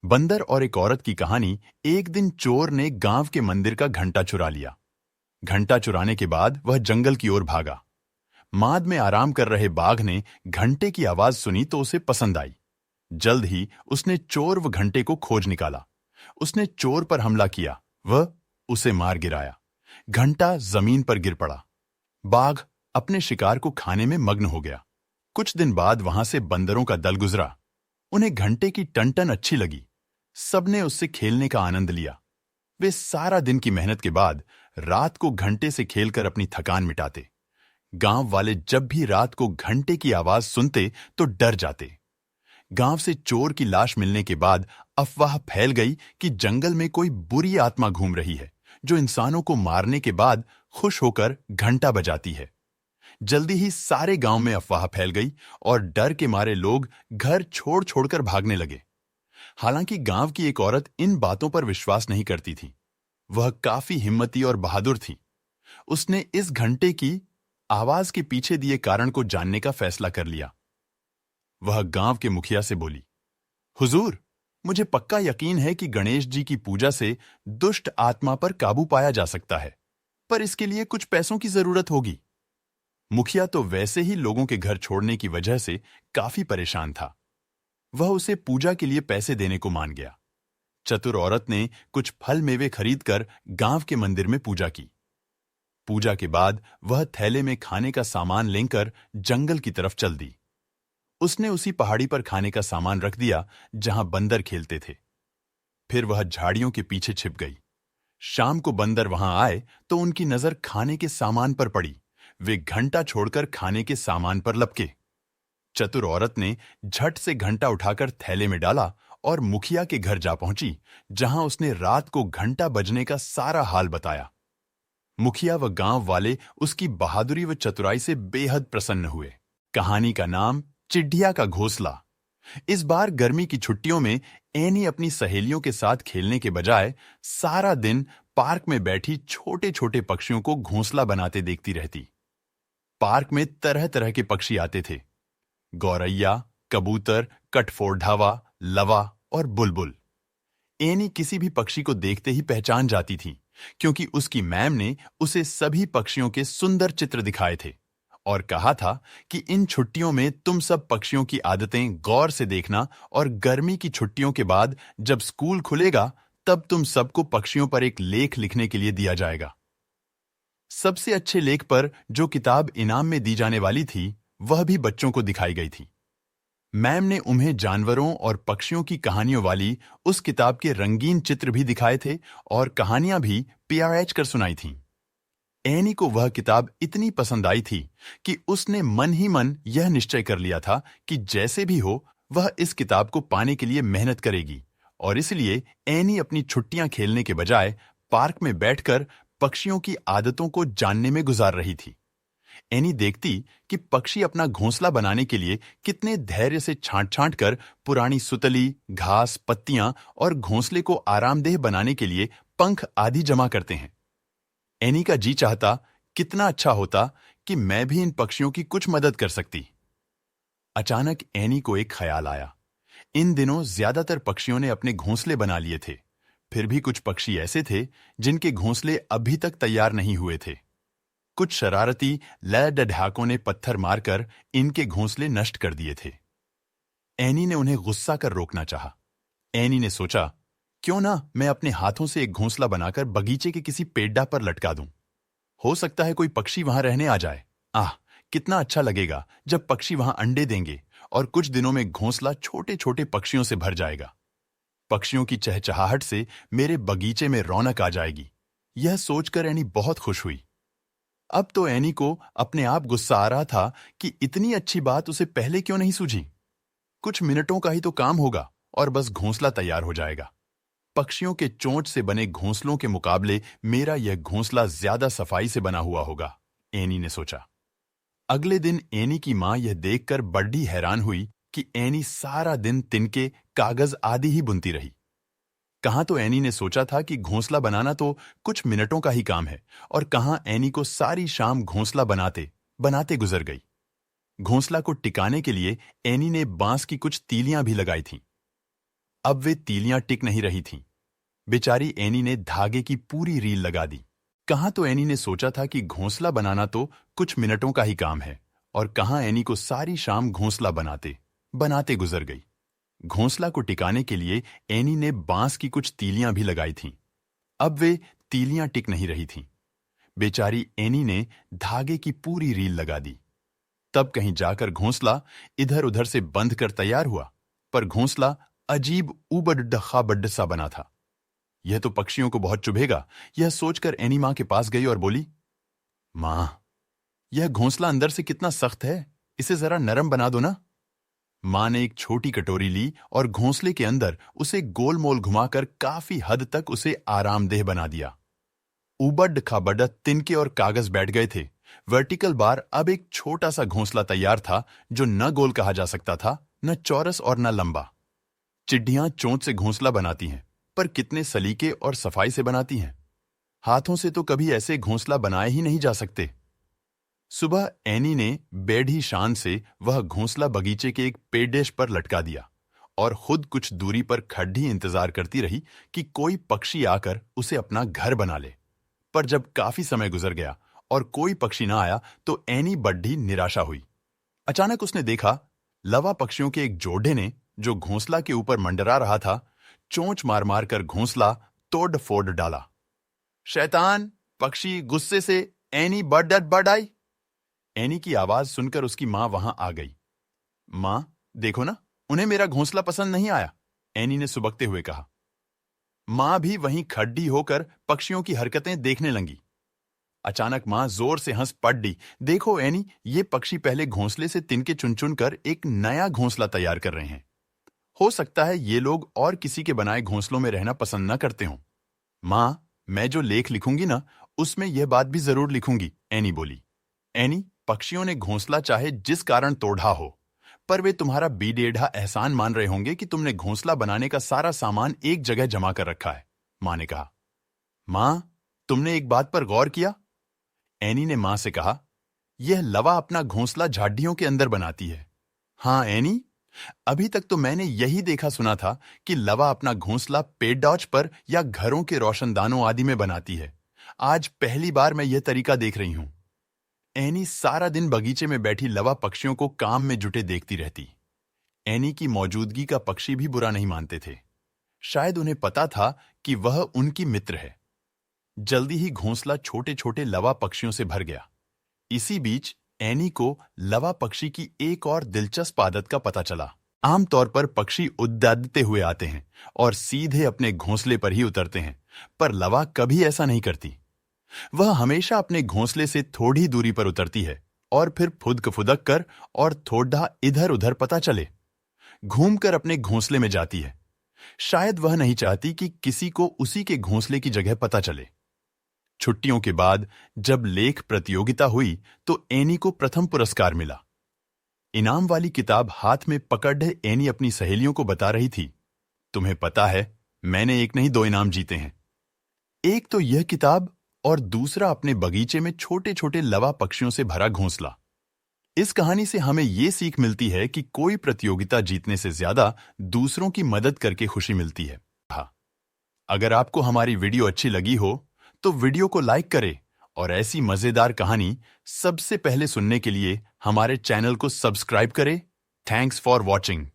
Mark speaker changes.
Speaker 1: बंदर और एक औरत की कहानी। एक दिन चोर ने गांव के मंदिर का घंटा चुरा लिया। घंटा चुराने के बाद वह जंगल की ओर भागा। माद में आराम कर रहे बाघ ने घंटे की आवाज सुनी तो उसे पसंद आई। जल्द ही उसने चोर व घंटे को खोज निकाला। उसने चोर पर हमला किया, वह उसे मार गिराया। घंटा जमीन पर गिर पड़ा। बाघ अपने शिकार को खाने में मग्न हो गया। कुछ दिन बाद वहां से बंदरों का दल गुजरा। उन्हें घंटे की टन-टन अच्छी लगी। सबने उससे खेलने का आनंद लिया। वे सारा दिन की मेहनत के बाद रात को घंटे से खेलकर अपनी थकान मिटाते। गांव वाले जब भी रात को घंटे की आवाज सुनते तो डर जाते। गांव से चोर की लाश मिलने के बाद अफवाह फैल गई कि जंगल में कोई बुरी आत्मा घूम रही है जो इंसानों को मारने के बाद खुश होकर घंटा बजाती है। जल्दी ही सारे गांव में अफवाह फैल गई और डर के मारे लोग घर छोड़ छोड़कर भागने लगे। हालांकि गांव की एक औरत इन बातों पर विश्वास नहीं करती थी। वह काफी हिम्मती और बहादुर थी। उसने इस घंटे की आवाज के पीछे दिए कारण को जानने का फैसला कर लिया। वह गांव के मुखिया से बोली, हुजूर, मुझे पक्का यकीन है कि गणेश जी की पूजा से दुष्ट आत्मा पर काबू पाया जा सकता है, पर इसके लिए कुछ पैसों की जरूरत होगी। मुखिया तो वैसे ही लोगों के घर छोड़ने की वजह से काफी परेशान था। वह उसे पूजा के लिए पैसे देने को मान गया। चतुर औरत ने कुछ फल मेवे खरीदकर गांव के मंदिर में पूजा की। पूजा के बाद वह थैले में खाने का सामान लेकर जंगल की तरफ चल दी। उसने उसी पहाड़ी पर खाने का सामान रख दिया जहां बंदर खेलते थे। फिर वह झाड़ियों के पीछे छिप गई। शाम को बंदर वहां आए तो उनकी नजर खाने के सामान पर पड़ी। वे घंटा छोड़कर खाने के सामान पर लपके। चतुर औरत ने झट से घंटा उठाकर थैले में डाला और मुखिया के घर जा पहुंची, जहां उसने रात को घंटा बजने का सारा हाल बताया। मुखिया व गांव वाले उसकी बहादुरी व चतुराई से बेहद प्रसन्न हुए। कहानी का नाम चिड़िया का घोंसला। इस बार गर्मी की छुट्टियों में एनी अपनी सहेलियों के साथ खेलने के बजाय सारा दिन पार्क में बैठी छोटे छोटे पक्षियों को घोंसला बनाते देखती रहती। पार्क में तरह तरह के पक्षी आते थे। गौरैया, कबूतर, कठफोड़धावा, लवा और बुलबुल। एनी किसी भी पक्षी को देखते ही पहचान जाती थी, क्योंकि उसकी मैम ने उसे सभी पक्षियों के सुंदर चित्र दिखाए थे और कहा था कि इन छुट्टियों में तुम सब पक्षियों की आदतें गौर से देखना और गर्मी की छुट्टियों के बाद जब स्कूल खुलेगा तब तुम सबको पक्षियों पर एक लेख लिखने के लिए दिया जाएगा। सबसे अच्छे लेख पर जो किताब इनाम में दी जाने वाली थी वह भी बच्चों को दिखाई गई थी। मैम ने उन्हें जानवरों और पक्षियों की कहानियों वाली उस किताब के रंगीन चित्र भी दिखाए थे और कहानियां भी PRH कर सुनाई थीं। एनी को वह किताब इतनी पसंद आई थी कि उसने मन ही मन यह निश्चय कर लिया था कि जैसे भी हो वह इस किताब को पाने के लिए मेहनत करेगी, और इसलिए एनी अपनी छुट्टियां खेलने के बजाय पार्क में बैठकर पक्षियों की आदतों को जानने में गुजार रही थी। एनी देखती कि पक्षी अपना घोंसला बनाने के लिए कितने धैर्य से छांट-छांट कर पुरानी सुतली, घास, पत्तियां और घोंसले को आरामदेह बनाने के लिए पंख आदि जमा करते हैं। एनी का जी चाहता कितना अच्छा होता कि मैं भी इन पक्षियों की कुछ मदद कर सकती। अचानक एनी को एक ख्याल आया। इन दिनों ज्यादातर पक्षियों ने अपने घोंसले बना लिए थे, फिर भी कुछ पक्षी ऐसे थे जिनके घोंसले अभी तक तैयार नहीं हुए थे। कुछ शरारती लैडढाकों ने पत्थर मारकर इनके घोंसले नष्ट कर दिए थे। एनी ने उन्हें गुस्सा कर रोकना चाहा। एनी ने सोचा, क्यों ना मैं अपने हाथों से एक घोंसला बनाकर बगीचे के किसी पेड्डा पर लटका दूं। हो सकता है कोई पक्षी वहां रहने आ जाए। आह, कितना अच्छा लगेगा जब पक्षी वहां अंडे देंगे और कुछ दिनों में घोंसला छोटे छोटे पक्षियों से भर जाएगा। पक्षियों की चहचहाहट से मेरे बगीचे में रौनक आ जाएगी। यह सोचकर एनी बहुत खुश हुई। अब तो एनी को अपने आप गुस्सा आ रहा था कि इतनी अच्छी बात उसे पहले क्यों नहीं सूझी। कुछ मिनटों का ही तो काम होगा और बस घोंसला तैयार हो जाएगा। पक्षियों के चोंच से बने घोंसलों के मुकाबले मेरा यह घोंसला ज्यादा सफाई से बना हुआ होगा, एनी ने सोचा। अगले दिन एनी की मां यह देखकर बड़ी हैरान हुई कि एनी सारा दिन तिनके, कागज आदि ही बुनती रही। कहां तो एनी ने सोचा था कि घोंसला बनाना तो कुछ मिनटों का ही काम है, और कहां एनी को सारी शाम घोंसला बनाते बनाते गुजर गई। घोंसला को टिकाने के लिए एनी ने बांस की कुछ तीलियां भी लगाई थीं। अब वे तीलियां टिक नहीं रही थीं। बेचारी एनी ने धागे की पूरी रील लगा दी। कहाँ तो एनी ने सोचा था कि घोंसला बनाना तो कुछ मिनटों का ही काम है, और कहाँ एनी को सारी शाम घोंसला बनाते बनाते गुजर गई। घोंसला को टिकाने के लिए एनी ने बांस की कुछ तीलियां भी लगाई थीं। अब वे तीलियां टिक नहीं रही थीं। बेचारी एनी ने धागे की पूरी रील लगा दी। तब कहीं जाकर घोंसला इधर उधर से बंध कर तैयार हुआ, पर घोंसला अजीब उबड खाबड सा बना था। यह तो पक्षियों को बहुत चुभेगा, यह सोचकर एनी मां के पास गई और बोली, मां, यह घोंसला अंदर से कितना सख्त है, इसे जरा नरम बना दो ना। मां ने एक छोटी कटोरी ली और घोंसले के अंदर उसे गोल मोल घुमाकर काफी हद तक उसे आरामदेह बना दिया। उबड खाबड तिनके और कागज बैठ गए थे। वर्टिकल बार अब एक छोटा सा घोंसला तैयार था, जो न गोल कहा जा सकता था, न चौरस और न लंबा। चिड्डियां चोंच से घोंसला बनाती हैं, पर कितने सलीके और सफाई से बनाती हैं। हाथों से तो कभी ऐसे घोंसला बनाए ही नहीं जा सकते। सुबह एनी ने बेढ़ी शान से वह घोंसला बगीचे के एक पेडेश पर लटका दिया और खुद कुछ दूरी पर खड़ी इंतजार करती रही कि कोई पक्षी आकर उसे अपना घर बना ले। पर जब काफी समय गुजर गया और कोई पक्षी ना आया तो एनी बड्ढी निराशा हुई। अचानक उसने देखा, लवा पक्षियों के एक जोड़े ने, जो घोंसला के ऊपर मंडरा रहा था, चोंच मार मार कर घोंसला तोड़ फोड़ डाला। शैतान पक्षी गुस्से से एनी बड़ आई। एनी की आवाज सुनकर उसकी मां वहां आ गई। मां, देखो ना, उन्हें मेरा घोंसला पसंद नहीं आया, एनी ने सुबकते हुए कहा। मां भी वहीं खड़ी होकर पक्षियों की हरकतें देखने लगी। अचानक मां जोर से हंस पड़ी। देखो एनी, ये पक्षी पहले घोंसले से तिनके चुन चुन कर एक नया घोंसला तैयार कर रहे हैं। हो सकता है ये लोग और किसी के बनाए घोंसलों में रहना पसंद न करते हों। मां, मैं जो लेख लिखूंगी ना, उसमें यह बात भी जरूर लिखूंगी, एनी बोली। एनी, पक्षियों ने घोंसला चाहे जिस कारण तोड़ा हो, पर वे तुम्हारा बीडेढ़ा एहसान मान रहे होंगे कि तुमने घोंसला बनाने का सारा सामान एक जगह जमा कर रखा है, मां ने कहा। मां, तुमने एक बात पर गौर किया? एनी ने मां से कहा, यह लवा अपना घोंसला झाड़ियों के अंदर बनाती है। हाँ एनी, अभी तक तो मैंने यही देखा सुना था कि लवा अपना घोंसला पेड़डॉच पर या घरों के रोशनदानों आदि में बनाती है। आज पहली बार मैं यह तरीका देख रही हूं। एनी सारा दिन बगीचे में बैठी लवा पक्षियों को काम में जुटे देखती रहती। एनी की मौजूदगी का पक्षी भी बुरा नहीं मानते थे। शायद उन्हें पता था कि वह उनकी मित्र है। जल्दी ही घोंसला छोटे छोटे लवा पक्षियों से भर गया। इसी बीच एनी को लवा पक्षी की एक और दिलचस्प आदत का पता चला। आमतौर पर पक्षी उड़ते हुए आते हैं और सीधे अपने घोंसले पर ही उतरते हैं, पर लवा कभी ऐसा नहीं करती। वह हमेशा अपने घोंसले से थोड़ी दूरी पर उतरती है और फिर फुदक फुदक कर और थोड़ा इधर उधर पता चले घूमकर अपने घोंसले में जाती है। शायद वह नहीं चाहती कि किसी को उसी के घोंसले की जगह पता चले। छुट्टियों के बाद जब लेख प्रतियोगिता हुई तो एनी को प्रथम पुरस्कार मिला। इनाम वाली किताब हाथ में पकड़े एनी अपनी सहेलियों को बता रही थी, तुम्हें पता है, मैंने एक नहीं 2 इनाम जीते हैं। एक तो यह किताब और दूसरा अपने बगीचे में छोटे छोटे लवा पक्षियों से भरा घोंसला। इस कहानी से हमें यह सीख मिलती है कि कोई प्रतियोगिता जीतने से ज्यादा दूसरों की मदद करके खुशी मिलती है। हाँ, अगर आपको हमारी वीडियो अच्छी लगी हो तो वीडियो को लाइक करें और ऐसी मजेदार कहानी सबसे पहले सुनने के लिए हमारे चैनल को सब्सक्राइब करें। Thanks for watching.